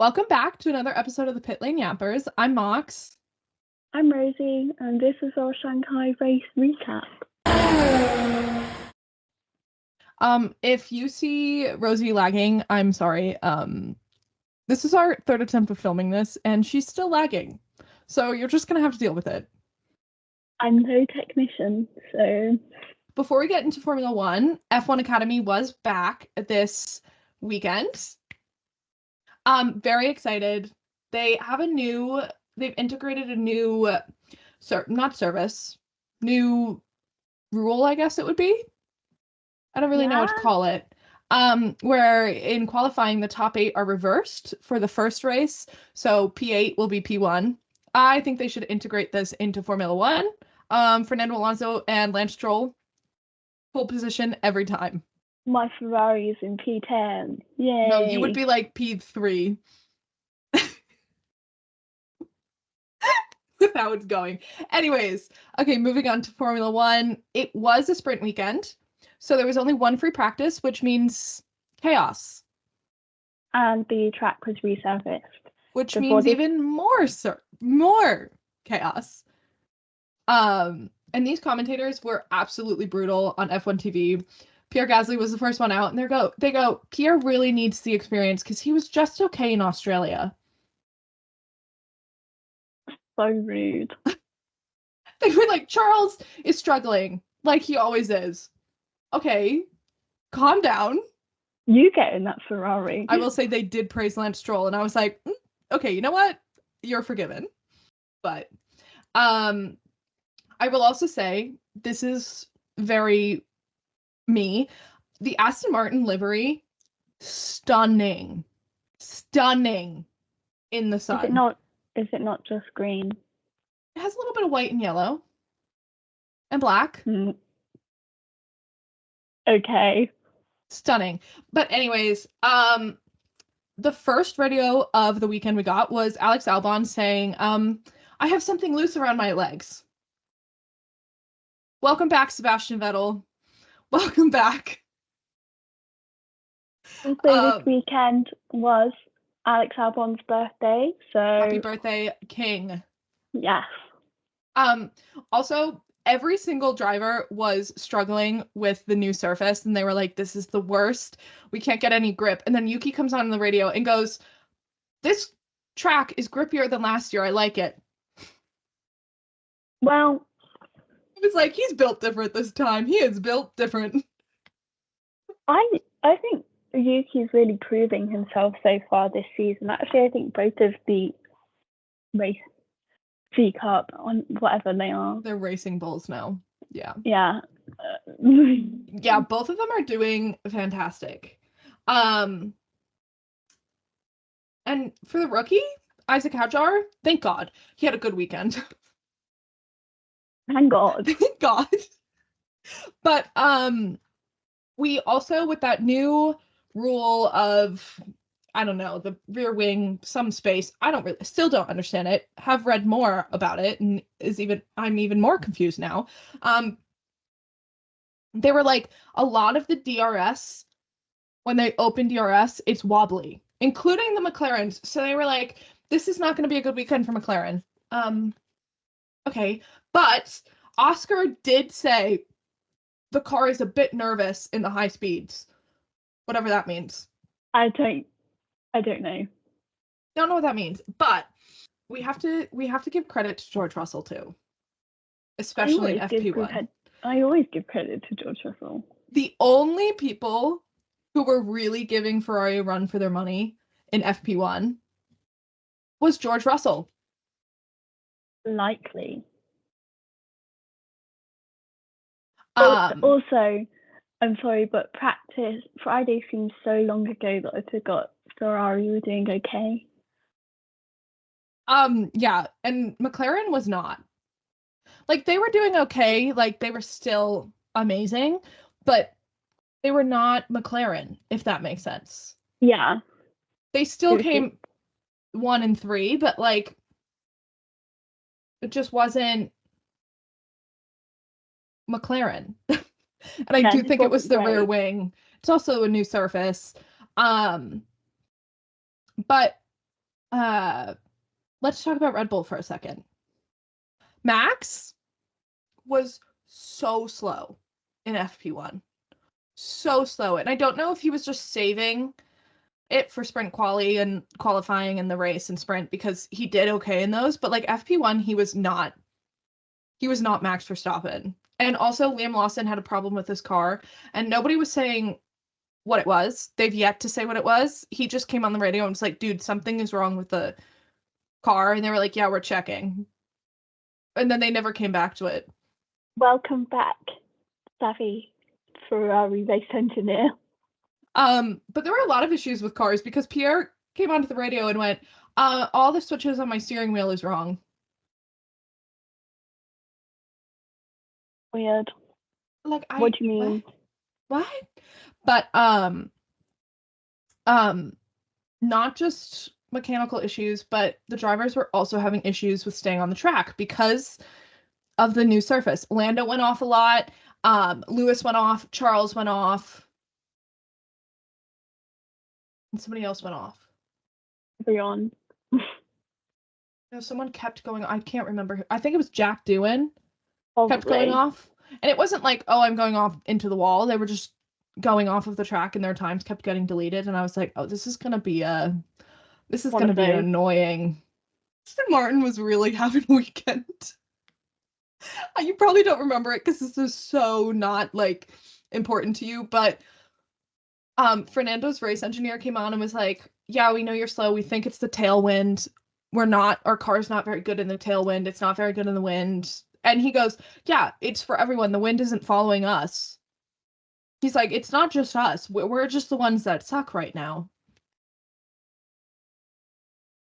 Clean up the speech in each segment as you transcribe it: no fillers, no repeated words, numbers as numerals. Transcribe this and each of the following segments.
Welcome back to another episode of the Pit Lane Yappers. I'm Mox. I'm Rosie, and this is our Shanghai race recap. If you see Rosie lagging, I'm sorry. This is our third attempt of filming this, and she's still lagging. So you're just gonna have to deal with it. I'm no technician, so... Before we get into Formula One, F1 Academy was back this weekend. Very excited. They've integrated a new, new rule, I guess it would be. I don't really know what to call it. Where in qualifying, the top 8 are reversed for the first race. So P8 will be P1. I think they should integrate this into Formula One. Fernando Alonso and Lance Stroll, pole position every time. My Ferrari is in P10. Yay. No, you would be like P3. With how it's going. Anyways, okay, moving on to Formula One. It was a sprint weekend, so there was only one free practice, which means chaos. And the track was resurfaced. Which means even more chaos. And these commentators were absolutely brutal on F1 TV. Pierre Gasly was the first one out, and they go, Pierre really needs the experience because he was just okay in Australia. So rude. They were like, Charles is struggling, like he always is. Okay, calm down. You get in that Ferrari. I will say they did praise Lance Stroll, and I was like, okay, you know what? You're forgiven. But I will also say, this is very me. The Aston Martin livery, stunning in the sun. Is it not just green? It has a little bit of white and yellow and black. Okay. Stunning. But anyways, the first video of the weekend we got was Alex Albon saying, I have something loose around my legs. Welcome back, Sebastian Vettel. Welcome back. And so this weekend was Alex Albon's birthday, so... Happy birthday, King. Yes. Also, every single driver was struggling with the new surface, and they were like, this is the worst. We can't get any grip. And then Yuki comes on the radio and goes, this track is grippier than last year. I like it. Well... It was like, he's built different this time. He is built different. I think Yuki's really proving himself so far this season. Actually, I think both of the race C-Cup, on whatever they are. They're racing bulls now. Yeah. Yeah. Yeah, both of them are doing fantastic. And for the rookie, Isaac Hadjar, thank God. He had a good weekend. Thank God. Thank God. But we also, with that new rule of, I don't know, the rear wing, some space, still don't understand it, have read more about it, and I'm even more confused now. They were like, a lot of the DRS, when they open DRS, it's wobbly, including the McLarens. So they were like, this is not going to be a good weekend for McLaren. Okay, but Oscar did say the car is a bit nervous in the high speeds, whatever that means. I don't know. Don't know what that means, but we have to give credit to George Russell too, especially in FP1. I always give credit to George Russell. The only people who were really giving Ferrari a run for their money in FP1 was George Russell. Likely. Also, I'm sorry, but Friday seems so long ago that I forgot Ferrari were doing okay. Yeah, and McLaren was not. Like, they were doing okay, like, they were still amazing, but they were not McLaren, if that makes sense. Yeah. They still came 1 and 3, but, like, it just wasn't McLaren. And I do think it was the rear wing. It's also a new surface. But Let's talk about Red Bull for a second. Max was so slow in FP1. So slow. And I don't know if he was just saving it for sprint quali and qualifying in the race and sprint, because he did okay in those, but like FP1 he was not Max Verstappen. And also Liam Lawson had a problem with his car, and nobody was saying what it was. They've yet to say what it was. He just came on the radio and was like, dude, something is wrong with the car, and they were like, yeah, we're checking. And then they never came back to it. Welcome back, savvy Ferrari race engineer. But there were a lot of issues with cars, because Pierre came onto the radio and went, all the switches on my steering wheel is wrong. Weird. Like, what do you mean? What? But not just mechanical issues, but the drivers were also having issues with staying on the track because of the new surface. Lando went off a lot. Lewis went off. Charles went off. And somebody else went off. Beyond. No, someone kept going. I can't remember. I think it was Jack Doohan. Probably. Kept going off. And it wasn't like, oh, I'm going off into the wall. They were just going off of the track, and their times kept getting deleted. And I was like, oh, this is going to be annoying. Aston Martin was really having a weekend. You probably don't remember it because this is so not like important to you, but Fernando's race engineer came on and was like, yeah, we know you're slow. We think it's the tailwind. Our car's not very good in the tailwind. It's not very good in the wind. And he goes, yeah, it's for everyone. The wind isn't following us. He's like, it's not just us. We're just the ones that suck right now.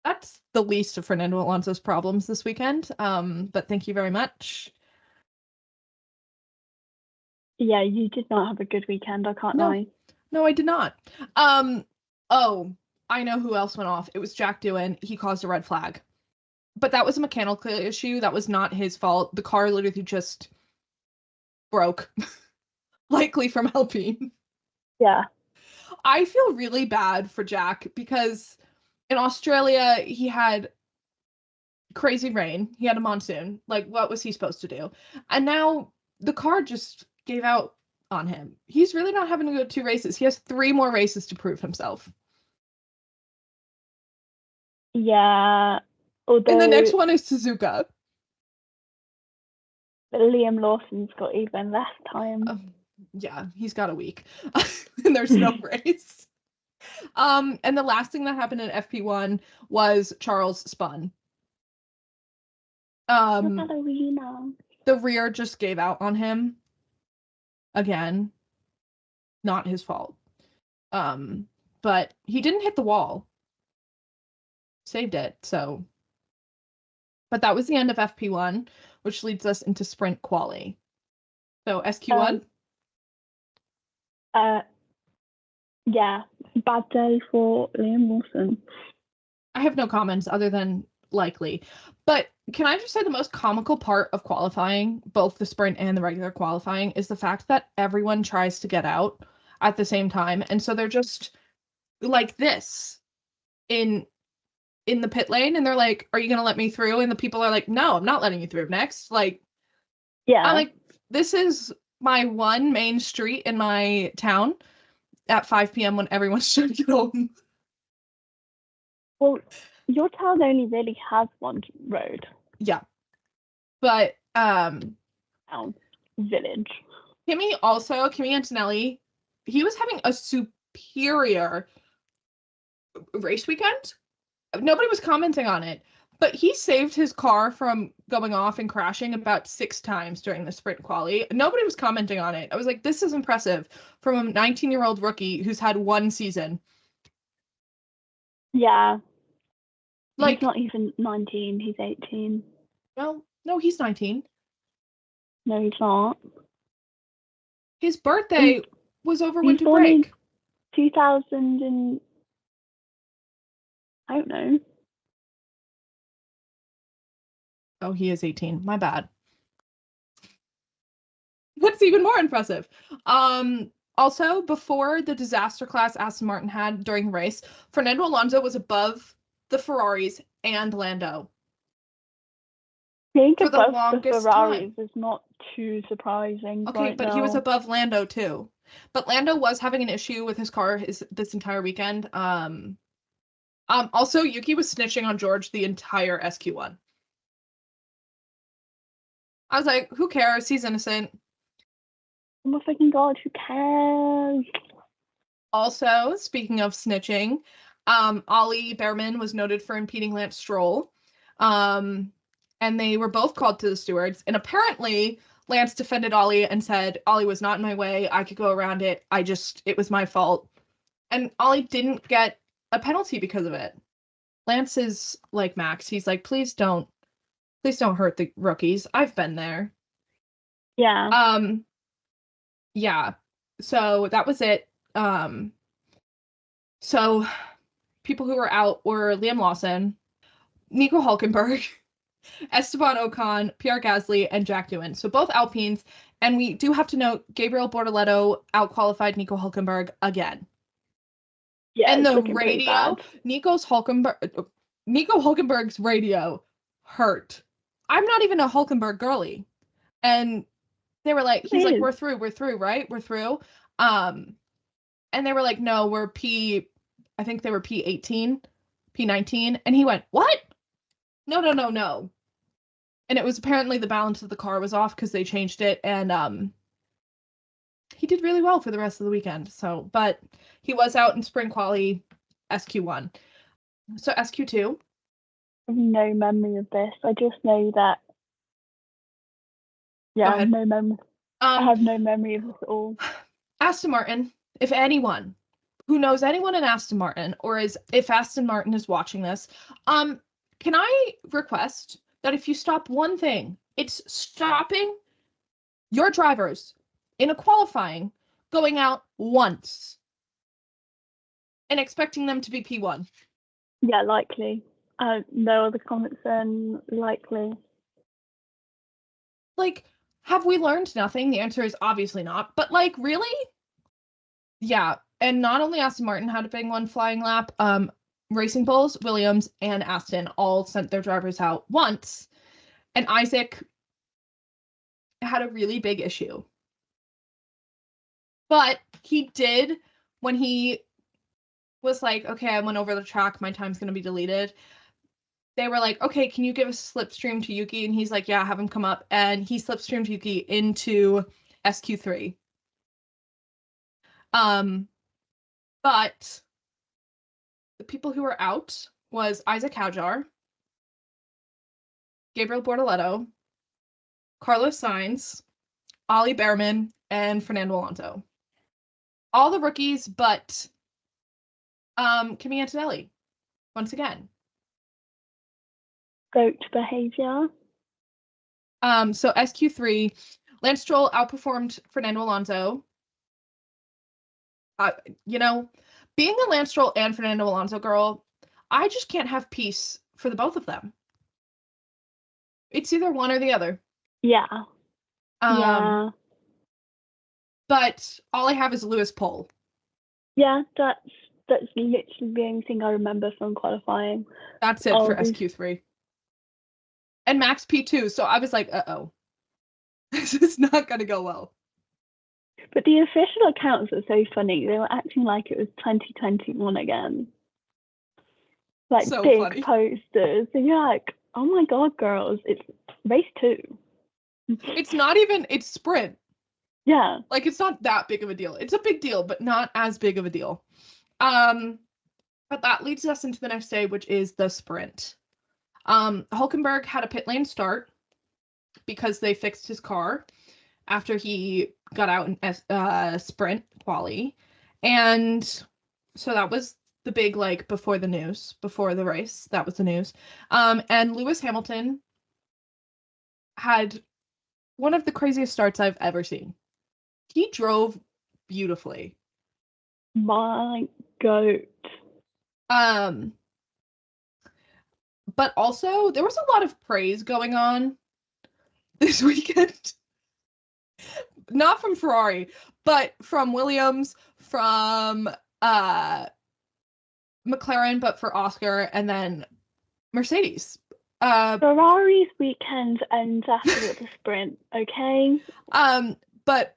That's the least of Fernando Alonso's problems this weekend. But thank you very much. Yeah, you did not have a good weekend. I can't lie. No, I did not. Oh, I know who else went off. It was Jack Doohan. He caused a red flag. But that was a mechanical issue. That was not his fault. The car literally just broke. Likely from Alpine. Yeah. I feel really bad for Jack because in Australia, he had crazy rain. He had a monsoon. Like, what was he supposed to do? And now the car just gave out on him. He's really not having to go 2 races. He has 3 more races to prove himself. Yeah. Although, and the next one is Suzuka. Liam Lawson's got even less time. Yeah, he's got a week. And there's no race. And the last thing that happened in FP1 was Charles spun. The rear just gave out on him. Again, not his fault. But he didn't hit the wall. Saved it, so. But that was the end of FP1, which leads us into sprint quali. So SQ1? Yeah, bad day for Liam Lawson. I have no comments other than likely. But can I just say the most comical part of qualifying, both the sprint and the regular qualifying, is the fact that everyone tries to get out at the same time. And so they're just like this in the pit lane, and they're like, are you going to let me through? And the people are like, no, I'm not letting you through next. Like, yeah. I'm like, this is my one main street in my town at 5 p.m. when everyone's trying to get home. Well, your town only really has one road. Yeah. But town, village. Kimi Antonelli, he was having a superior race weekend. Nobody was commenting on it, but he saved his car from going off and crashing about 6 times during the sprint quali. Nobody was commenting on it. I was like, this is impressive from a 19-year-old rookie who's had 1 season. Yeah. Like, he's not even 19, he's 18. Well, no, he's 19. No, he's not. His birthday was over winter break. 2000 and... I don't know. Oh, he is 18. My bad. What's even more impressive? Also, before the disaster class Aston Martin had during the race, Fernando Alonso was above the Ferraris, and Lando. Being For the above longest the Ferraris time. is not too surprising. Okay, right but now. he was above Lando too. But Lando was having an issue with his car this entire weekend. Also, Yuki was snitching on George the entire SQ1. I was like, who cares? He's innocent. Oh my freaking god, who cares? Also, speaking of snitching, Ollie Behrman was noted for impeding Lance Stroll. And they were both called to the stewards. And apparently, Lance defended Ollie and said, Ollie was not in my way. I could go around it. It was my fault. And Ollie didn't get a penalty because of it. Lance is like Max. He's like, please don't hurt the rookies. I've been there. Yeah. Yeah. So that was it. So people who were out were Liam Lawson, Nico Hulkenberg, Esteban Ocon, Pierre Gasly, and Jack Doohan. So both Alpines. And we do have to note Gabriel Bortoleto outqualified Nico Hulkenberg again. Yeah. And the radio, Nico Hulkenberg's radio hurt. I'm not even a Hulkenberg girly. And they were like, he's like, we're through, right? We're through. And they were like, no, we're I think they were P18, P19. And he went, what? No. And it was apparently the balance of the car was off because they changed it. And he did really well for the rest of the weekend. So, but he was out in sprint quali SQ1. So SQ2. I have no memory of this. I just know that. Yeah, I have no memory. I have no memory of this at all. Aston Martin, if anyone who knows anyone in Aston Martin, or if Aston Martin is watching this, can I request that if you stop one thing, it's stopping your drivers in a qualifying going out once and expecting them to be P1. Yeah, likely. No other comments than likely. Like, have we learned nothing? The answer is obviously not. But like, really? Yeah. And not only Aston Martin had a big one flying lap, Racing Bulls, Williams, and Aston all sent their drivers out once. And Isaac had a really big issue. But he did, when he was like, okay, I went over the track, my time's going to be deleted. They were like, okay, can you give a slipstream to Yuki? And he's like, yeah, have him come up. And he slipstreamed Yuki into SQ3. But the people who were out was Isaac Haujar, Gabriel Bortoleto, Carlos Sainz, Ollie Behrman, and Fernando Alonso. All the rookies, but Kimi Antonelli, once again. Goat behavior. So SQ3, Lance Stroll outperformed Fernando Alonso. Being a Lance Stroll and Fernando Alonso girl, I just can't have peace for the both of them. It's either one or the other. Yeah. Yeah. But all I have is Lewis pole. Yeah, that's literally the only thing I remember from qualifying. That's it for SQ3. And Max P2, so I was like, uh-oh. This is not going to go well. But the official accounts are so funny. They were acting like it was 2021 again. Like, so big funny posters. And you're like, oh my god, girls, it's race 2. It's not even, it's sprint. Yeah. Like, it's not that big of a deal. It's a big deal, but not as big of a deal. But that leads us into the next day, which is the sprint. Hulkenberg had a pit lane start because they fixed his car after he got out in sprint quali. And so that was the big, like, before the race, that was the news. And Lewis Hamilton had one of the craziest starts I've ever seen. He drove beautifully. My goat. But also, there was a lot of praise going on this weekend. Not from Ferrari, but from Williams, from McLaren, but for Oscar, and then Mercedes. Ferrari's weekend ends after the sprint, okay? But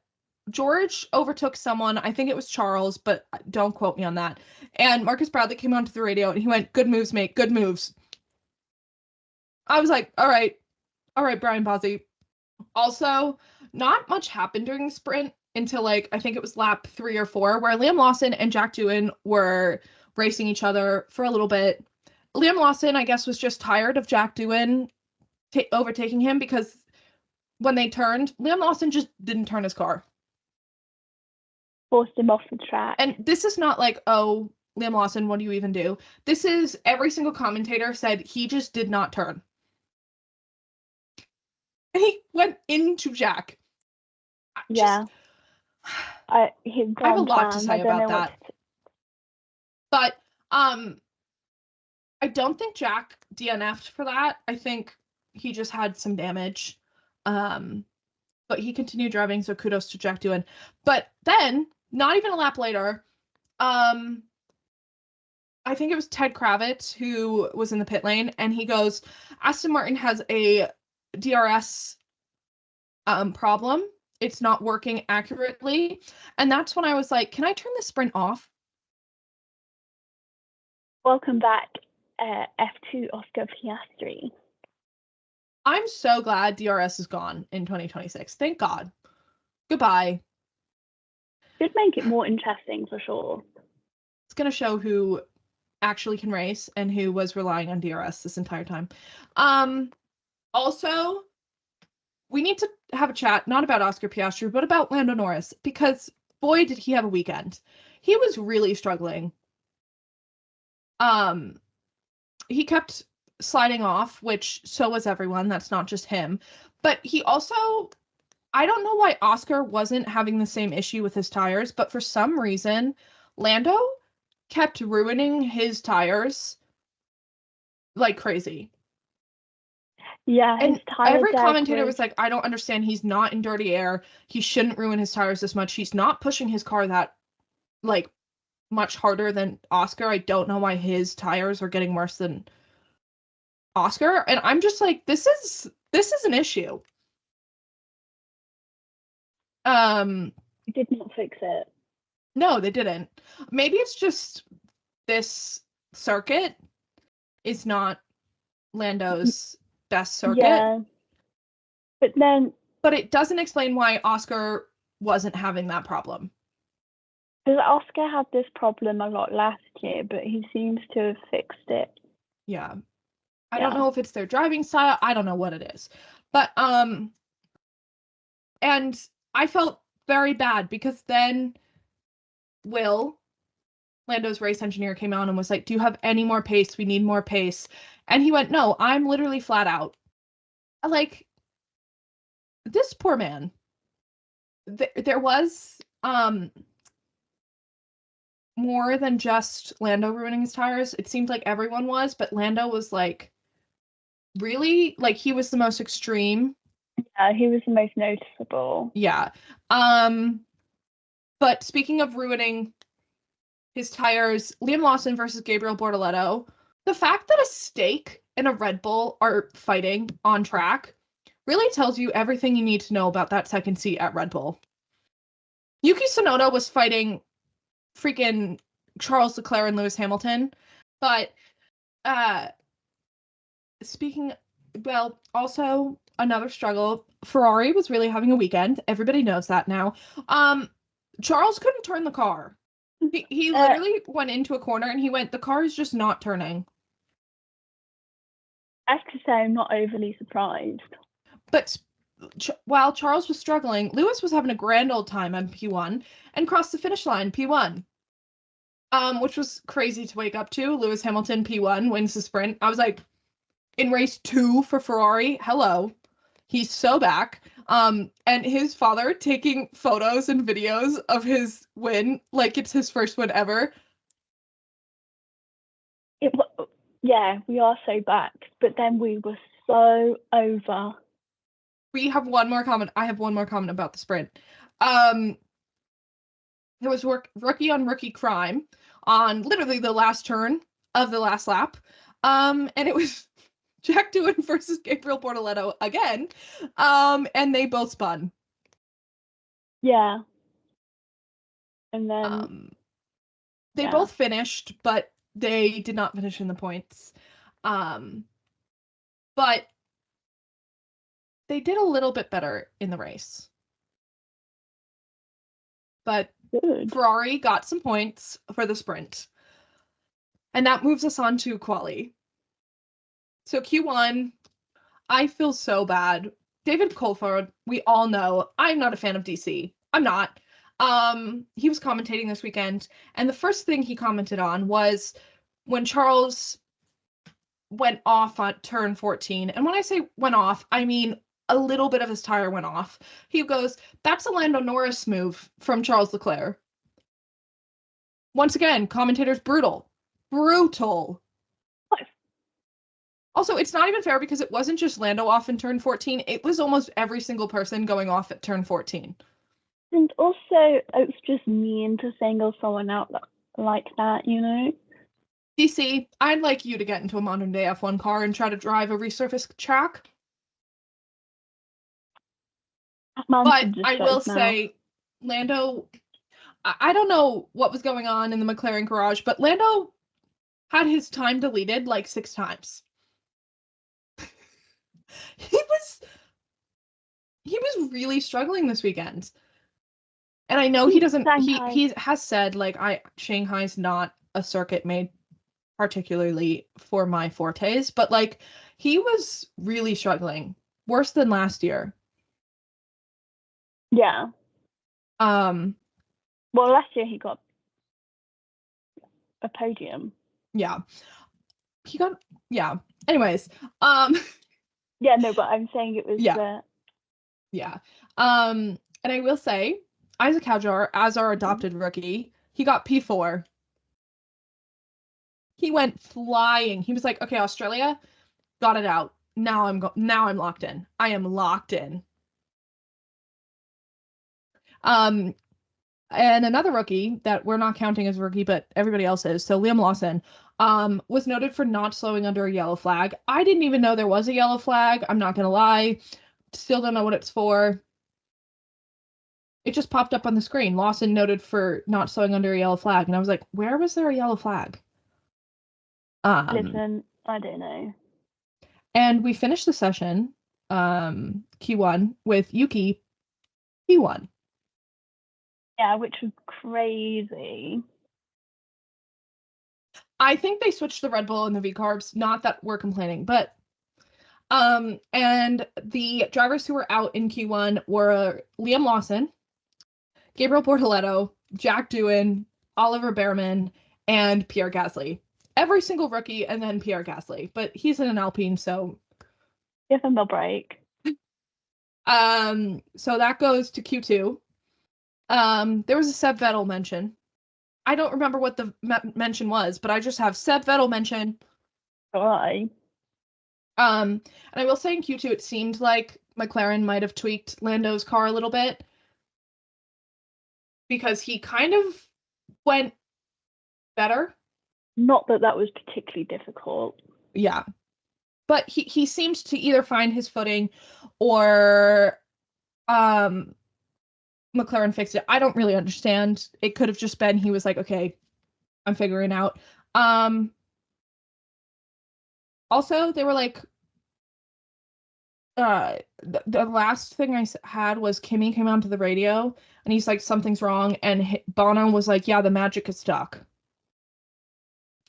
George overtook someone, I think it was Charles, but don't quote me on that. And Marcus Bradley came onto the radio and he went, "Good moves, mate, good moves." I was like, all right, Brian Bozzi. Also, not much happened during the sprint until like I think it was lap 3 or 4, where Liam Lawson and Jack Doohan were racing each other for a little bit. Liam Lawson, I guess, was just tired of Jack Doohan overtaking him, because when they turned, Liam Lawson just didn't turn his car. Forced him off the track. And this is not like, oh, Liam Lawson, what do you even do? This is, every single commentator said he just did not turn. And he went into Jack. Yeah. I have a lot to say about that. But I don't think Jack DNF'd for that. I think he just had some damage. But he continued driving, so kudos to Jack Doohan. But then, not even a lap later, I think it was Ted Kravitz who was in the pit lane, and he goes, Aston Martin has a DRS problem. It's not working accurately. And that's when I was like, can I turn the sprint off? Welcome back, F2 Oscar Piastri. I'm so glad DRS is gone in 2026. Thank God. Goodbye. Should make it more interesting for sure. It's going to show who actually can race and who was relying on DRS this entire time. Also, we need to have a chat, not about Oscar Piastri, but about Lando Norris, because boy, did he have a weekend. He was really struggling. He kept sliding off, which so was everyone. That's not just him. But he also, I don't know why Oscar wasn't having the same issue with his tires, but for some reason, Lando kept ruining his tires like crazy. Yeah, and every commentator was like, I don't understand. He's not in dirty air. He shouldn't ruin his tires this much. He's not pushing his car that like much harder than Oscar. I don't know why his tires are getting worse than Oscar. And I'm just like, this is an issue. They did not fix it. No, they didn't. Maybe it's just this circuit is not Lando's best circuit. Yeah. But it doesn't explain why Oscar wasn't having that problem. Because Oscar had this problem a lot last year, but he seems to have fixed it. Yeah. I don't know if it's their driving style. I don't know what it is. But, and I felt very bad because then Will, Lando's race engineer, came on and was like, do you have any more pace? We need more pace. And he went, no, I'm literally flat out. Like, this poor man. There was more than just Lando ruining his tires. It seemed like everyone was, but Lando was like, really? Like, he was the most extreme. Yeah, he was the most noticeable. Yeah. But speaking of ruining his tires, Liam Lawson versus Gabriel Bortoleto, the fact that a steak and a Red Bull are fighting on track really tells you everything you need to know about that second seat at Red Bull. Yuki Tsunoda was fighting freaking Charles Leclerc and Lewis Hamilton, but also another struggle, Ferrari was really having a weekend. Everybody knows that now. Charles couldn't turn the car. He literally went into a corner and he went, the car is just not turning. I have to say, I'm not overly surprised. But while Charles was struggling, Lewis was having a grand old time on P1 and crossed the finish line P1. Which was crazy to wake up to. Lewis Hamilton P1 wins the sprint. I was like, in race 2 for Ferrari, hello. He's so back. And his father taking photos and videos of his win like it's his first win ever. Yeah, we are so back. But then we were so over. We have one more comment. I have one more comment about the sprint. There was rookie on rookie crime. on literally the last turn of the last lap. And it was Jack Doohan versus Gabriel Bortoleto again. And they both spun. Yeah. And then they both finished, but they did not finish in the points. But they did a little bit better in the race. But good. Ferrari got some points for the sprint. And that moves us on to quali. So Q1, I feel so bad. David Coulthard, we all know, I'm not a fan of DC. I'm not. He was commentating this weekend, and the first thing he commented on was when Charles went off on turn 14. And when I say went off, I mean a little bit of his tire went off. He goes, that's a Lando Norris move from Charles Leclerc. Once again, commentators brutal. Brutal. Also, it's not even fair because it wasn't just Lando off in turn 14. It was almost every single person going off at turn 14. And also, it's just mean to single someone out like that, you know? DC, I'd like you to get into a modern day F1 car and try to drive a resurfaced track. But I will say, Lando, I don't know what was going on in the McLaren garage, but Lando had his time deleted like 6 times. He was really struggling this weekend. And I know he doesn't, he has said, like, Shanghai's not a circuit made particularly for my fortes, but, like, he was really struggling. Worse than last year. Yeah. Well, last year he got a podium. Yeah. He got, yeah. Anyways. Yeah, no, but I'm saying it was Yeah. And I will say, Isaac Hadjar, as our adopted rookie, he got P4. He went flying. He was like, okay, Australia, got it out. Now I'm locked in. I am locked in. And another rookie that we're not counting as a rookie, but everybody else is, so Liam Lawson, was noted for not slowing under a yellow flag. I didn't even know there was a yellow flag. I'm not gonna lie. Still don't know what it's for. It just popped up on the screen. Lawson noted for not slowing under a yellow flag. And I was like, where was there a yellow flag? Listen, I don't know. And we finished the session, Q1, with Yuki P1. Yeah, which was crazy. I think they switched the Red Bull and the V-Carbs. Not that we're complaining, but and the drivers who were out in Q1 were Liam Lawson, Gabriel Bortoleto, Jack Doohan, Oliver Behrman, and Pierre Gasly. Every single rookie, and then Pierre Gasly. But he's in an Alpine, so give him a break. So that goes to Q2. There was a Seb Vettel mention. I don't remember what the mention was, but I just have Seb Vettel mention. Why? And I will say in Q2, it seemed like McLaren might have tweaked Lando's car a little bit because he kind of went better. Not that that was particularly difficult. Yeah. But he seemed to either find his footing or McLaren fixed it. I don't really understand. It could have just been he was like, okay, I'm figuring out. Also, they were like, the last thing I had was Kimmy came onto the radio and he's like, something's wrong. And Bono was like, yeah, the magic is stuck.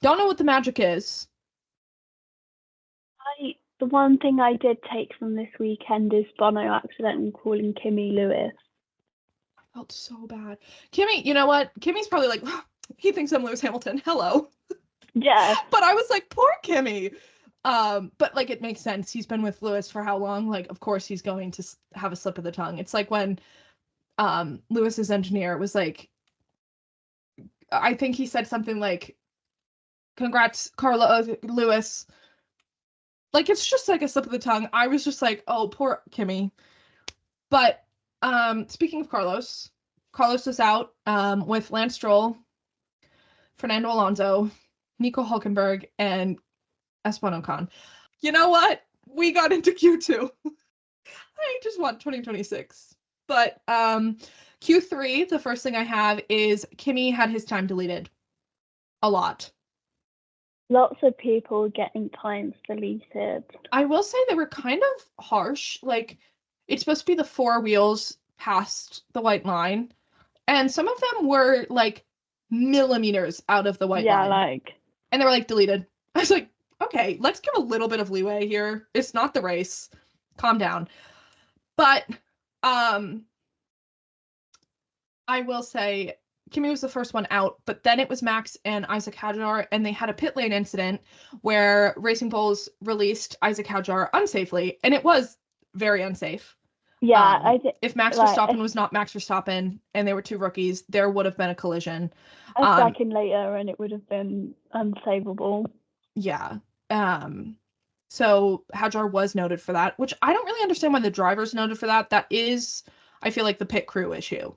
Don't know what the magic is. The one thing I did take from this weekend is Bono accidentally calling Kimmy Lewis. I felt so bad. Kimmy, you know what? Kimmy's probably like, he thinks I'm Lewis Hamilton. Hello. Yeah. But I was like, poor Kimmy. But like, it makes sense. He's been with Lewis for how long? Like, of course he's going to have a slip of the tongue. It's like when Lewis's engineer was like, I think he said something like, congrats, Carla Lewis. Like, it's just like a slip of the tongue. I was just like, oh, poor Kimmy. But speaking of Carlos is out with Lance Stroll Fernando Alonso, Nico Hulkenberg, and Esteban Ocon. You know what? We got into Q2. I just want 2026. But Q3, the first thing I have is Kimi had his time deleted. A lot. Lots of people getting times deleted. I will say they were kind of harsh. Like, it's supposed to be the 4 wheels past the white line. And some of them were, like, millimeters out of the white line. Yeah, like... And they were, like, deleted. I was like, okay, let's give a little bit of leeway here. It's not the race. Calm down. But, I will say, Kimi was the first one out, but then it was Max and Isaac Hadjar, and they had a pit lane incident where Racing Bulls released Isaac Hadjar unsafely, and it was very unsafe. Yeah, if Max Verstappen was not Max Verstappen and they were 2 rookies, there would have been a collision. A second later, and it would have been unsavable. Yeah. So Hadjar was noted for that, which I don't really understand why the driver's noted for that. That is, I feel like, the pit crew issue.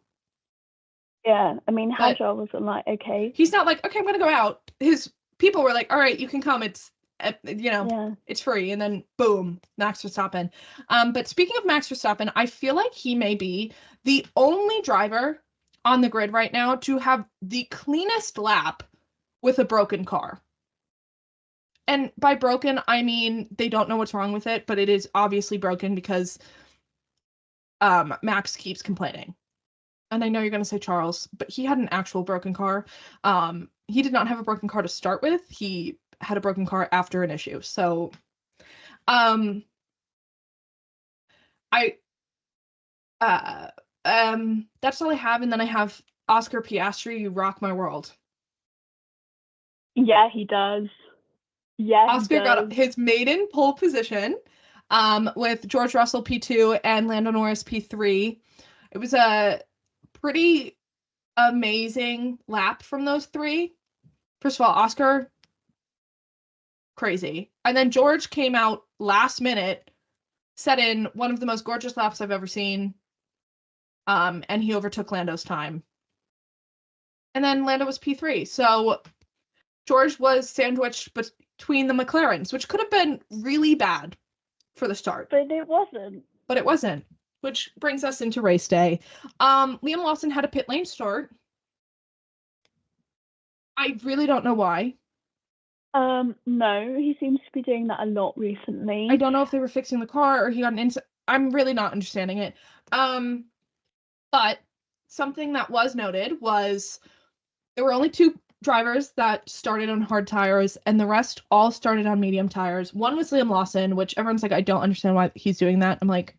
Yeah, I mean, Hadjar wasn't like, okay. He's not like, okay, I'm gonna go out. His people were like, all right, you can come. It's, it's free. And then boom, Max Verstappen. But speaking of Max Verstappen, I feel like he may be the only driver on the grid right now to have the cleanest lap with a broken car. And by broken, I mean they don't know what's wrong with it, but it is obviously broken because Max keeps complaining. And I know you're going to say Charles, but he had an actual broken car. He did not have a broken car to start with. He had a broken car after an issue. So, that's all I have. And then I have Oscar Piastri, You Rock My World. Yeah, he does. Yeah, Oscar got his maiden pole position with George Russell P2 and Lando Norris P3. It was a pretty amazing lap from those 3. First of all, Oscar, crazy. And then George came out last minute, set in one of the most gorgeous laps I've ever seen, and he overtook Lando's time. And then Lando was P3. So George was sandwiched between the McLarens, which could have been really bad for the start. But it wasn't. Which brings us into race day. Liam Lawson had a pit lane start. I really don't know why. No, he seems to be doing that a lot recently. I don't know if they were fixing the car or he got an incident. I'm really not understanding it. But something that was noted was there were only 2 drivers that started on hard tires, and the rest all started on medium tires. One was Liam Lawson, which everyone's like, I don't understand why he's doing that. I'm like,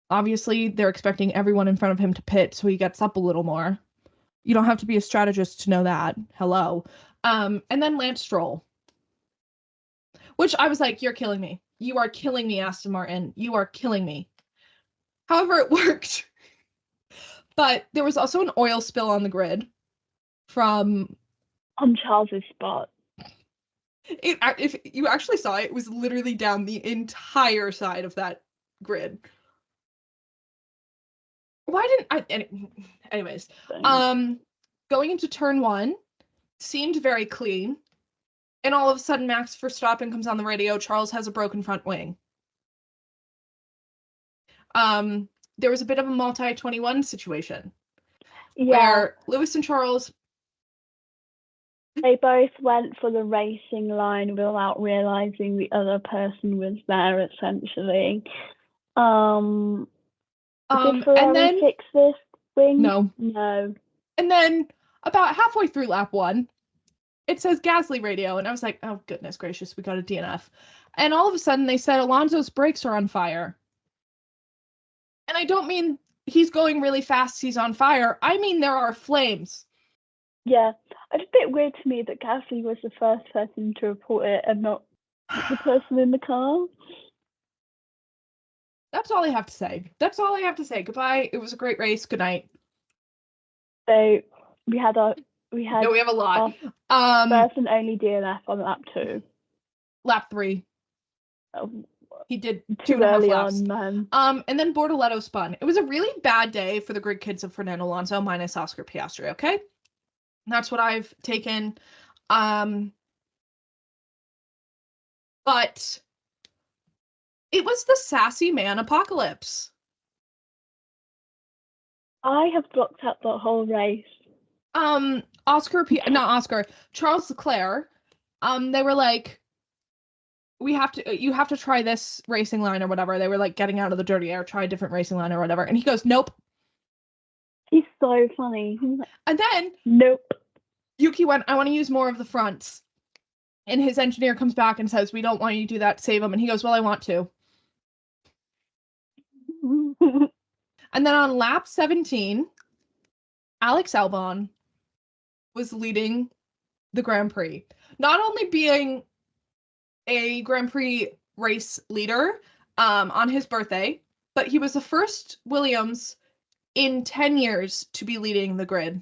obviously, they're expecting everyone in front of him to pit, so he gets up a little more. You don't have to be a strategist to know that. Hello. And then Lance Stroll. Which I was like, you're killing me. You are killing me, Aston Martin. You are killing me. However, it worked. But there was also an oil spill on the grid from... on Charles's spot. If you actually saw it, it was literally down the entire side of that grid. Why didn't I? Anyways, going into turn 1 seemed very clean, and all of a sudden Max Verstappen comes on the radio. Charles has a broken front wing. There was a bit of a multi-21 situation where Lewis and Charles, they both went for the racing line without realizing the other person was there. Essentially, did Ferrari and then fix this wing? No. And then about halfway through lap 1, it says Gasly radio, and I was like, oh goodness gracious, we got a DNF. And all of a sudden they said Alonso's brakes are on fire. And I don't mean he's going really fast, he's on fire. I mean there are flames. Yeah, it's a bit weird to me that Gasly was the first person to report it and not the person in the car. That's all I have to say. Goodbye. It was a great race. Good night. So we have a lot. First and only DNF on lap 2. Lap 3. Oh, he did too 2.5 early laps. on, man. And then Bortoletto spun. It was a really bad day for the grid kids of Fernando Alonso minus Oscar Piastri. Okay. That's what I've taken. But it was the sassy man apocalypse. I have blocked out the whole race. Charles Leclerc, they were like, you have to try this racing line or whatever. They were like getting out of the dirty air, try a different racing line or whatever. And he goes, nope. He's so funny. And then nope. Yuki went, I want to use more of the fronts. And his engineer comes back and says, we don't want you to do that, save him. And he goes, well, I want to. And then on lap 17, Alex Albon was leading the Grand Prix. Not only being a Grand Prix race leader on his birthday, but he was the first Williams in 10 years to be leading the grid.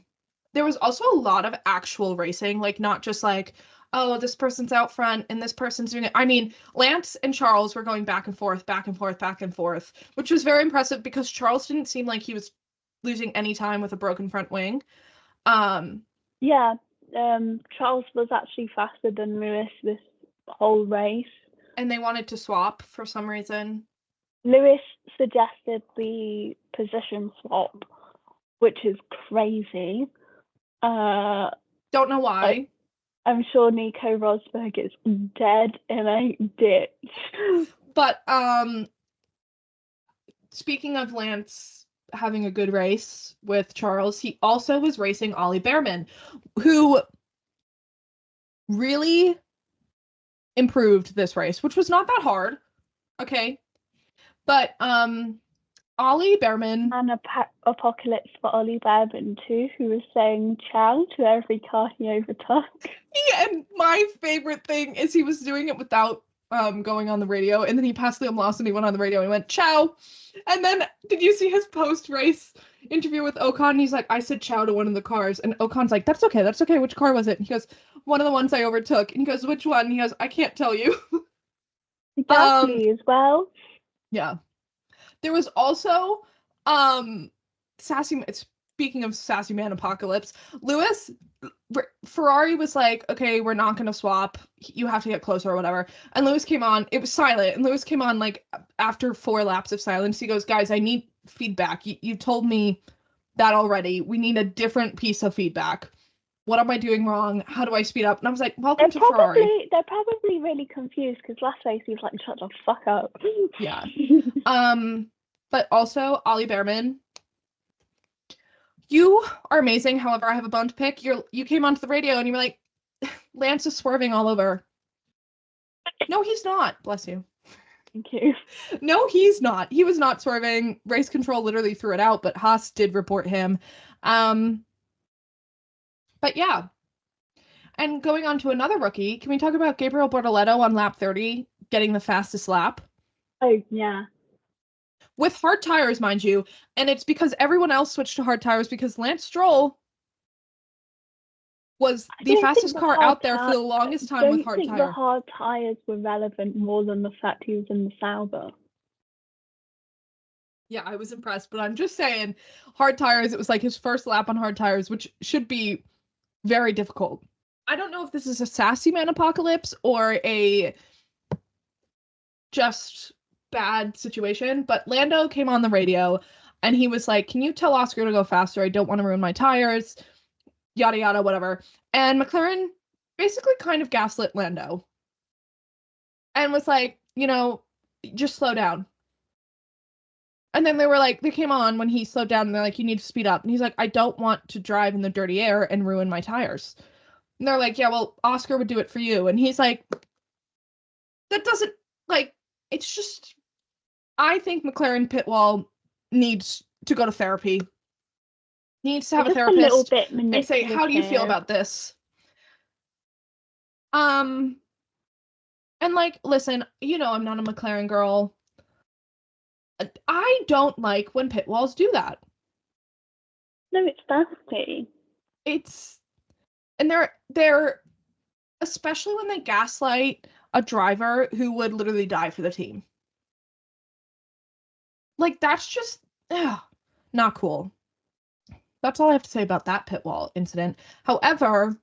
There was also a lot of actual racing, like not just like, oh, this person's out front and this person's doing it. I mean, Lance and Charles were going back and forth, back and forth, back and forth, which was very impressive because Charles didn't seem like he was losing any time with a broken front wing. Yeah, Charles was actually faster than Lewis this whole race. And they wanted to swap for some reason. Lewis suggested the position swap, which is crazy. Don't know why. I'm sure Nico Rosberg is dead in a ditch. But speaking of Lance having a good race with Charles, he also was racing Ollie Behrman, who really improved this race, which was not that hard. Okay. But Ollie Behrman. And apocalypse for Ollie Behrman too, who was saying ciao to every car he overtook. Yeah, and my favorite thing is he was doing it without going on the radio, and then he passed Liam Lawson, he went on the radio and he went, ciao. And then did you see his post-race interview with Ocon? He's like, I said ciao to one of the cars, and Ocon's like, that's okay, which car was it? And he goes, one of the ones I overtook. And he goes, which one? And he goes, I can't tell you. Gasly as well. Yeah. There was also speaking of sassy man apocalypse, Ferrari was like, okay, we're not going to swap. You have to get closer or whatever. And Lewis came on. It was silent. And Lewis came on like after 4 laps of silence. He goes, guys, I need feedback. You told me that already. We need a different piece of feedback. What am I doing wrong? How do I speed up? And I was like, welcome to Ferrari. They're probably really confused because last race he was like, shut the fuck up. Yeah. But also, Ollie Behrman, you are amazing. However, I have a bone to pick. You came onto the radio and you were like, Lance is swerving all over. No, he's not. Bless you. Thank you. No, he's not. He was not swerving. Race control literally threw it out, but Haas did report him. But yeah. And going on to another rookie, can we talk about Gabriel Bortoleto on lap 30 getting the fastest lap? Oh, yeah. With hard tires, mind you. And it's because everyone else switched to hard tires because Lance Stroll was the fastest car out there for the longest time with hard tires. I think the hard tires were relevant more than the fact he was in the Sauber. Yeah, I was impressed, but I'm just saying, hard tires, it was like his first lap on hard tires, which should be very difficult. I don't know if this is a sassy man apocalypse or a just bad situation, but Lando came on the radio and he was like, can you tell Oscar to go faster? I don't want to ruin my tires, yada yada, whatever. And McLaren basically kind of gaslit Lando and was like, just slow down. And then they came on when he slowed down and they're like, you need to speed up. And he's like, I don't want to drive in the dirty air and ruin my tires. And they're like, yeah, well, Oscar would do it for you. And he's like, that doesn't, it's just, I think McLaren Pitwall needs to go to therapy. Needs to have a therapist and say, how do you feel about this? And listen, I'm not a McLaren girl. I don't like when pit walls do that. No, it's nasty. And they're especially when they gaslight a driver who would literally die for the team. That's just not cool. That's all I have to say about that pit wall incident. However,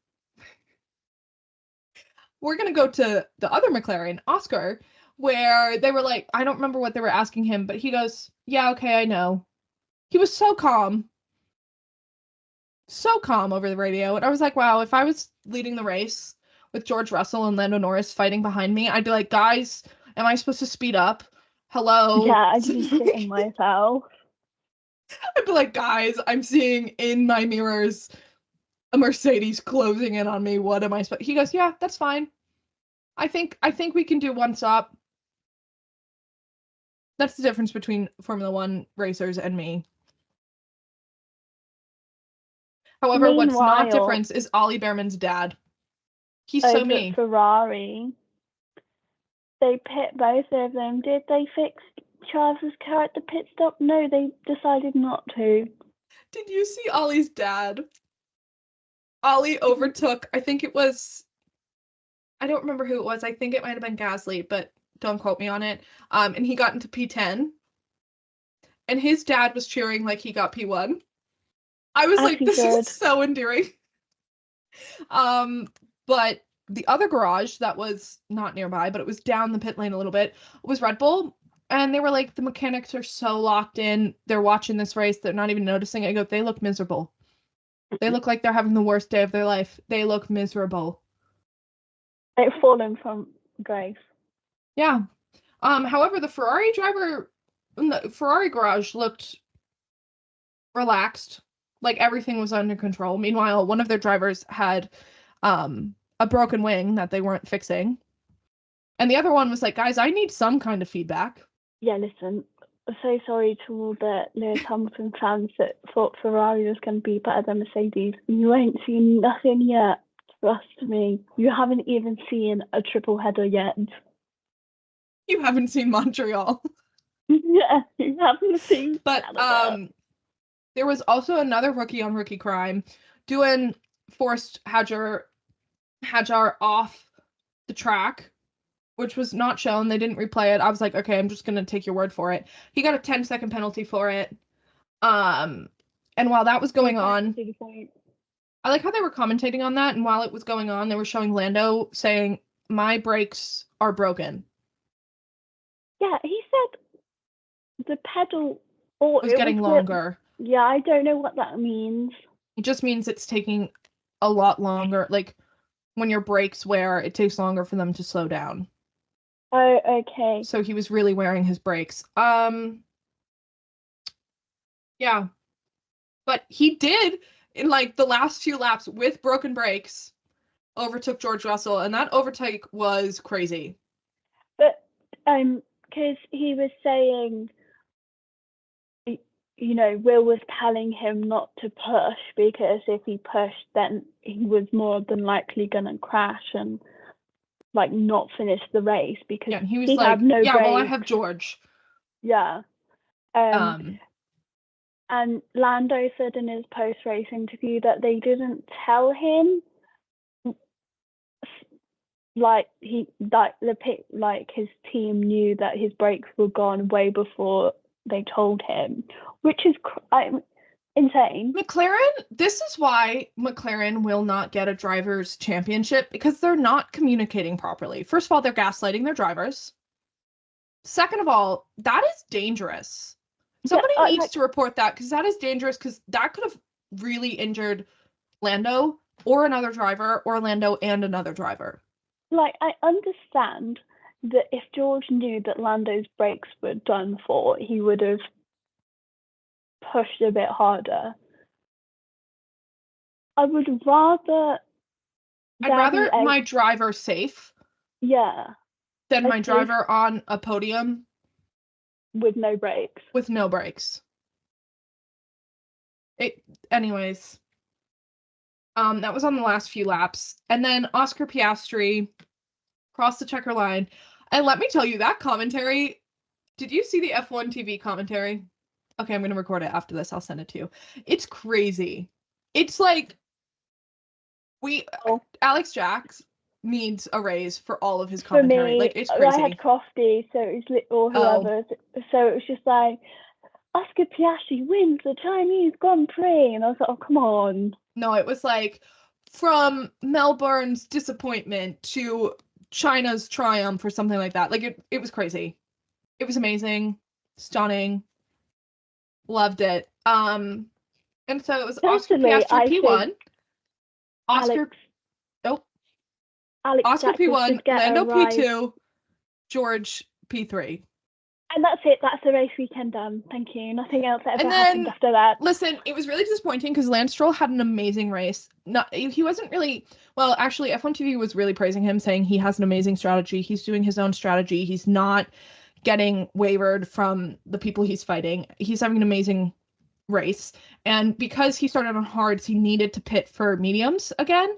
we're going to go to the other McLaren, Oscar, where they were like, I don't remember what they were asking him, but he goes, yeah, okay, I know. He was so calm over the radio. And I was like, wow, if I was leading the race with George Russell and Lando Norris fighting behind me, I'd be like, guys, am I supposed to speed up? Hello? Yeah, I'd be shitting myself. I'd be like, guys, I'm seeing in my mirrors a Mercedes closing in on me. What am I supposed? He goes, yeah, that's fine. I think we can do one stop. That's the difference between Formula One racers and me. However, what's not different is Ollie Behrman's dad. He's so mean. Ferrari, they pit both of them. Did they fix Charles's car at the pit stop? No, they decided not to. Did you see Ollie's dad? Ollie overtook, I think it was, I don't remember who it was. I think it might have been Gasly, but don't quote me on it. And he got into P10. And his dad was cheering like he got P1. I was like, this is so endearing. But the other garage that was not nearby, but it was down the pit lane a little bit, was Red Bull. And they were like, the mechanics are so locked in. They're watching this race. They're not even noticing it. I go, they look miserable. They look like they're having the worst day of their life. They look miserable. They've fallen from grace. Yeah. However, the Ferrari driver in the Ferrari garage looked relaxed. Like everything was under control. Meanwhile, one of their drivers had a broken wing that they weren't fixing. And the other one was like, guys, I need some kind of feedback. Yeah, listen, I'm so sorry to all the Lewis Hamilton fans that thought Ferrari was going to be better than Mercedes. You ain't seen nothing yet. Trust me. You haven't even seen a triple header yet. You haven't seen Montreal. Yeah, you haven't seen. But there was also another rookie on rookie crime. Doohan forced Hadjar off the track, which was not shown. They didn't replay it. I was like, okay, I'm just gonna take your word for it. He got a 10-second penalty for it. And while that was going on, I like how they were commentating on that. And while it was going on, they were showing Lando saying, "My brakes are broken." Yeah, he said the pedal was getting longer. Yeah, I don't know what that means. It just means it's taking a lot longer. Like when your brakes wear, it takes longer for them to slow down. Oh, okay. So he was really wearing his brakes. Yeah. But he did, in like the last few laps with broken brakes, overtook George Russell, and that overtake was crazy. But because he was saying, you know, Will was telling him not to push because if he pushed, then he was more than likely gonna crash and like not finish the race because he was like, had no yeah, brakes. Well, I have George. Yeah. And Lando said in his post-race interview that they didn't tell him, like his team knew that his brakes were gone way before they told him, which is insane. This is why McLaren will not get a driver's championship, because they're not communicating properly. First of all, they're gaslighting their drivers. Second of all, that is dangerous. Somebody needs to report that, because that is dangerous, because that could have really injured Lando or another driver, or Lando and another driver. Like, I understand that if George knew that Lando's brakes were done for, he would have pushed a bit harder. I'd rather my driver safe. Yeah. Than my driver on a podium. With no brakes. Anyways. That was on the last few laps. And then Oscar Piastri crossed the checker line. And let me tell you, that commentary, did you see the F1 TV commentary? Okay, I'm going to record it after this. I'll send it to you. It's crazy. It's like, Alex Jacks needs a raise for all of his commentary. For me, like, it's crazy. I had Crofty, so it was or whoever. So it was just like, Oscar Piastri wins the Chinese Grand Prix. And I was like, oh, come on. No, it was like from Melbourne's disappointment to China's triumph or something like that. Like it was crazy. It was amazing, stunning, loved it. And so it was Oscar Personally, Piastri P1, Alex Oscar Jackson P1, should get Lando a ride. P2, George P3. And that's it. That's the race weekend done. Thank you. Nothing else ever And happened then, after that. listen, it was really disappointing because Lance Stroll had an amazing race. He wasn't really, well, actually, F1 TV was really praising him, saying he has an amazing strategy. He's doing his own strategy. He's not getting wavered from the people he's fighting. He's having an amazing race. And because he started on hards, he needed to pit for mediums again.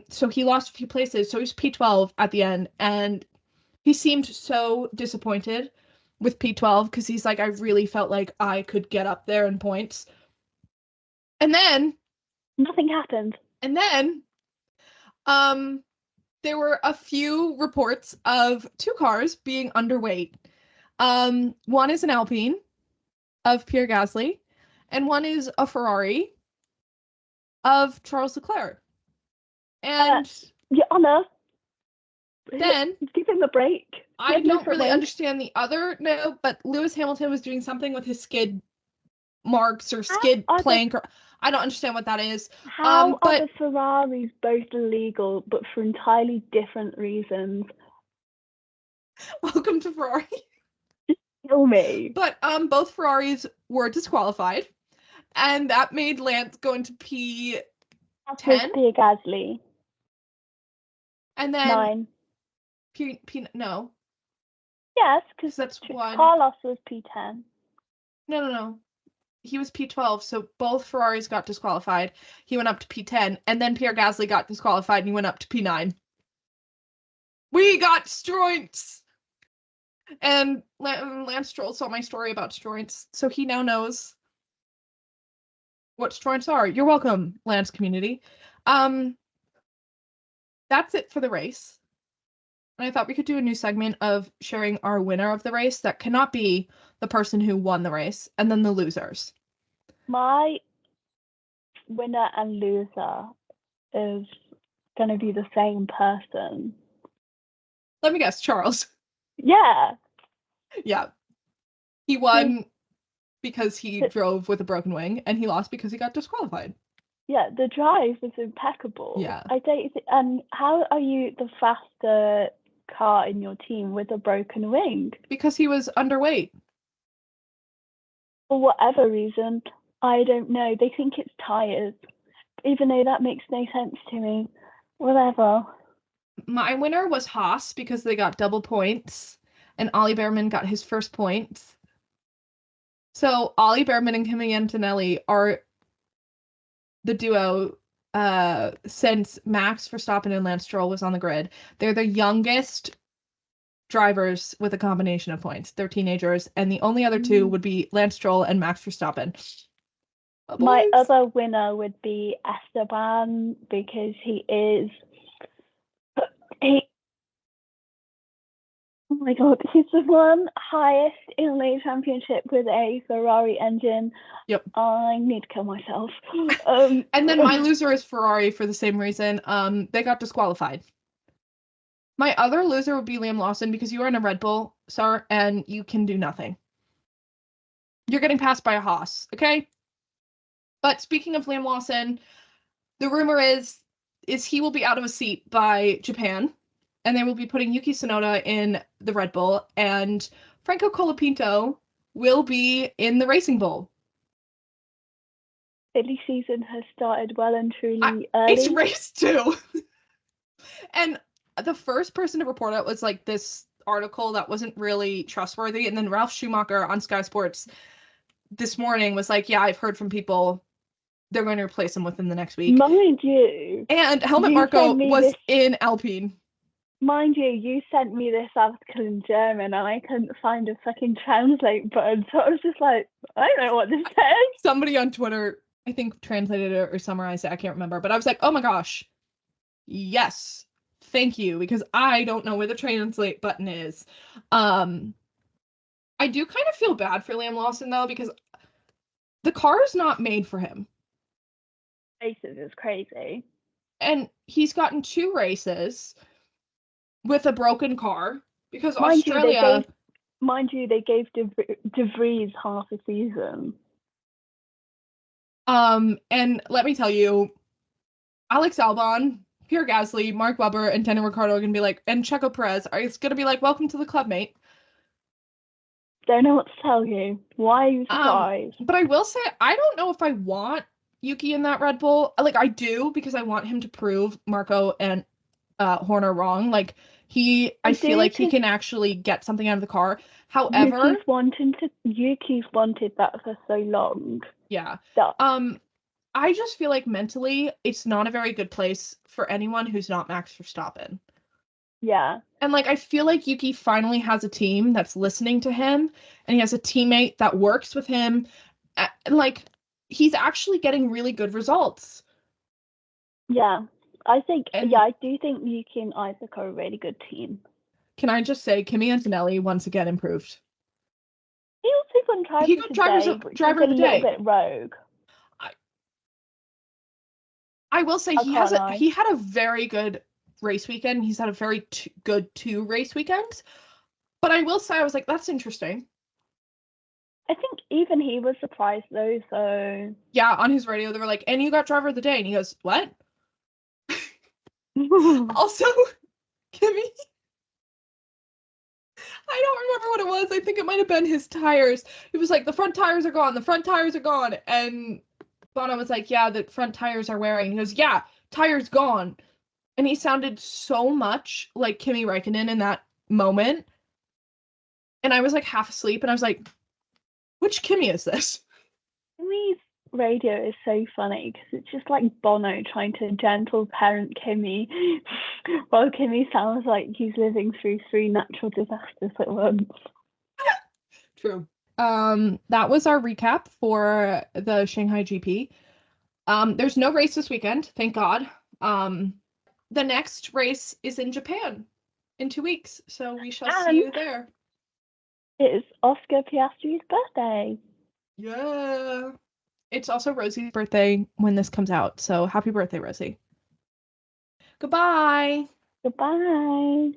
So he lost a few places. So he was P12 at the end. And he seemed so disappointed with P12 because he's like, I really felt like I could get up there in points. And then nothing happened. And then there were a few reports of two cars being underweight. One is an Alpine of Pierre Gasly, and one is a Ferrari of Charles Leclerc. And Your Honor, then give him a break. I don't really understand the other but Lewis Hamilton was doing something with his skid marks or skid plank, or I don't understand what that is. How are the Ferraris both illegal but for entirely different reasons? Welcome to Ferrari. Kill me. But both Ferraris were disqualified, and that made Lance go into P10. Pierre Gasly. And then 9. No. Yes, because that's 1. Carlos was P10. No. He was P12, so both Ferraris got disqualified. He went up to P10, and then Pierre Gasly got disqualified, and he went up to P9. We got stroints! And Lance Stroll saw my story about stroints, so he now knows what stroints are. You're welcome, Lance community. That's it for the race. And I thought we could do a new segment of sharing our winner of the race that cannot be the person who won the race, and then the losers. My winner and loser is going to be the same person. Let me guess, Charles. Yeah. Yeah. He won because he drove with a broken wing, and he lost because he got disqualified. Yeah, the drive was impeccable. Yeah. And how are you the faster car in your team with a broken wing? Because he was underweight. For whatever reason, I don't know. They think it's tires, even though that makes no sense to me. Whatever. My winner was Haas because they got double points, and Ollie Behrman got his first points. So Ollie Behrman and Kimi Antonelli are the duo since Max Verstappen and Lance Stroll was on the grid. They're the youngest drivers with a combination of points. They're teenagers, and the only other two would be Lance Stroll and Max Verstappen. My other winner would be Esteban because he oh my god, he's the one highest in the championship with a Ferrari engine. Yep. I need to kill myself. And then my loser is Ferrari for the same reason. They got disqualified. My other loser would be Liam Lawson because you are in a Red Bull, sir, and you can do nothing. You're getting passed by a Haas, okay? But speaking of Liam Lawson, the rumor is he will be out of a seat by Japan, and they will be putting Yuki Tsunoda in the Red Bull, and Franco Colapinto will be in the Racing Bull. Silly season has started well and truly early. It's race 2. And the first person to report it was like this article that wasn't really trustworthy, and then Ralph Schumacher on Sky Sports this morning was like, yeah, I've heard from people they're going to replace him within the next week. Mind you. And Helmut Marko was in Alpine. Mind you, you sent me this article in German and I couldn't find a fucking translate button. So I was just like, I don't know what this says. Somebody on Twitter, I think, translated it or summarized it. I can't remember. But I was like, oh my gosh. Yes. Thank you. Because I don't know where the translate button is. I do kind of feel bad for Liam Lawson, though, because the car is not made for him. Races is crazy. And he's gotten 2 races with a broken car because Mind Australia... they gave De Vries half a season. And let me tell you, Alex Albon, Pierre Gasly, Mark Webber, and Daniel Ricciardo are going to be like, and Checo Perez are going to be like, welcome to the club, mate. Don't know what to tell you. Why are you surprised? But I will say, I don't know if I want Yuki in that Red Bull. Like, I do, because I want him to prove Marco and Horner wrong. Like, I feel like he can actually get something out of the car. However, Yuki's wanted that for so long. Yeah. I just feel like mentally it's not a very good place for anyone who's not Max Verstappen. Yeah. And like I feel like Yuki finally has a team that's listening to him, and he has a teammate that works with him, and like he's actually getting really good results. Yeah. I do think Yuki and Isaac are a really good team. Can I just say Kimi Antonelli once again improved? He also got driver of the day. A little bit rogue. I will say he had a very good race weekend. He's had a very good 2 race weekends. But I will say I was like, that's interesting. I think even he was surprised though, so... Yeah, on his radio they were like, and you got driver of the day. And he goes, what? Also, Kimi... I don't remember what it was. I think it might have been his tires. He was like, the front tires are gone. The front tires are gone. And Bono was like, yeah, the front tires are wearing. He goes, yeah, tires gone. And he sounded so much like Kimi Räikkönen in that moment. And I was like half asleep and I was like, which Kimi is this? Kimi's radio is so funny because it's just like Bono trying to gentle parent Kimi while Kimi sounds like he's living through 3 natural disasters at once. True. That was our recap for the Shanghai GP. There's no race this weekend, thank God. The next race is in Japan in 2 weeks, so we shall see you there. It is Oscar Piastri's birthday. Yeah. It's also Rosie's birthday when this comes out, so happy birthday, Rosie. Goodbye. Goodbye.